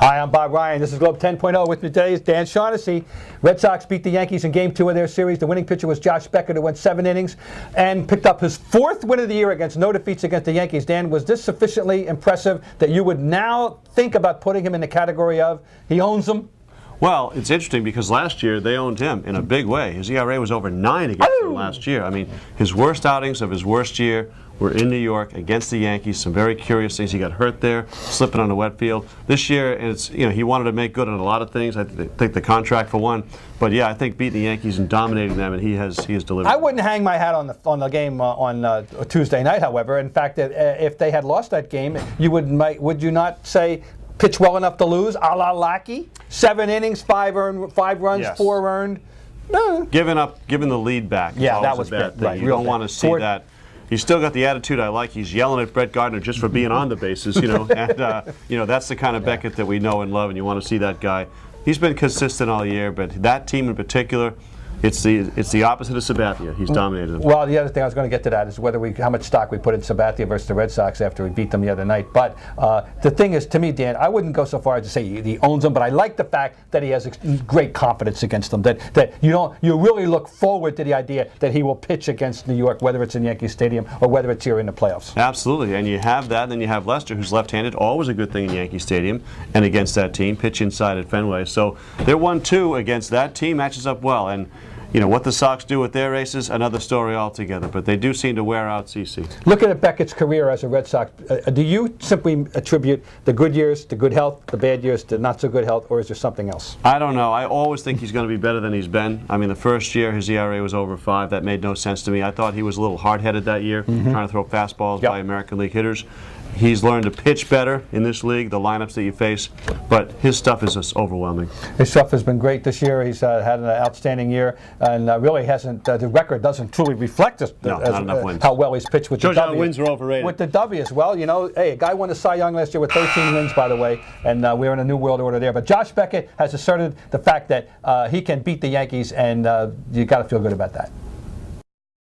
Hi, I'm Bob Ryan. This is Globe 10.0. With me today is Dan Shaughnessy. Red Sox beat the Yankees in Game 2 of their series. The winning pitcher was Josh Beckett, who went 7 innings and picked up his 4th win of the year against no defeats against the Yankees. Dan, was this sufficiently impressive that you would now think about putting him in the category of he owns them? Well, it's interesting because last year they owned him in a big way. His ERA was over 9 against them last year. I mean, his worst outings of his worst year were in New York against the Yankees. Some very curious things. He got hurt there, slipping on a wet field. This year, it's he wanted to make good on a lot of things. I think the contract for one. But yeah, I think beating the Yankees and dominating them, and he has delivered. I wouldn't hang my hat on the game on Tuesday night. However, in fact, if they had lost that game, would you not say pitch well enough to lose, a la Lackey? 7 innings, 5 runs, yes. 4 earned. No. Giving the lead back. Yeah, that was a bad thing. Right, you don't want to see that. He's still got the attitude I like. He's yelling at Brett Gardner just for being on the bases, and that's the kind of Beckett that we know and love, and you want to see that guy. He's been consistent all year, but that team in particular, it's the opposite of Sabathia. He's dominated them. Well, the other thing I was going to get to that is how much stock we put in Sabathia versus the Red Sox after we beat them the other night. But the thing is, to me, Dan, I wouldn't go so far as to say he owns them, but I like the fact that he has great confidence against them. That you really look forward to the idea that he will pitch against New York, whether it's in Yankee Stadium or whether it's here in the playoffs. Absolutely, and you have that, and then you have Lester, who's left-handed, always a good thing in Yankee Stadium, and against that team, pitch inside at Fenway. So their 1-2 against that team matches up well, and what the Sox do with their aces, another story altogether. But they do seem to wear out CC. Looking at Beckett's career as a Red Sox, do you simply attribute the good years to good health, the bad years to not so good health, or is there something else? I don't know. I always think he's going to be better than he's been. I mean, the first year his ERA was over 5. That made no sense to me. I thought he was a little hard-headed that year, trying to throw fastballs by American League hitters. He's learned to pitch better in this league, the lineups that you face, but his stuff is just overwhelming. His stuff has been great this year. He's had an outstanding year, and really hasn't. The record doesn't truly reflect how well he's pitched with the W. Wins are overrated. With the W as well, hey, a guy won the Cy Young last year with 13 wins, by the way, and we're in a new world order there. But Josh Beckett has asserted the fact that he can beat the Yankees, and you got to feel good about that.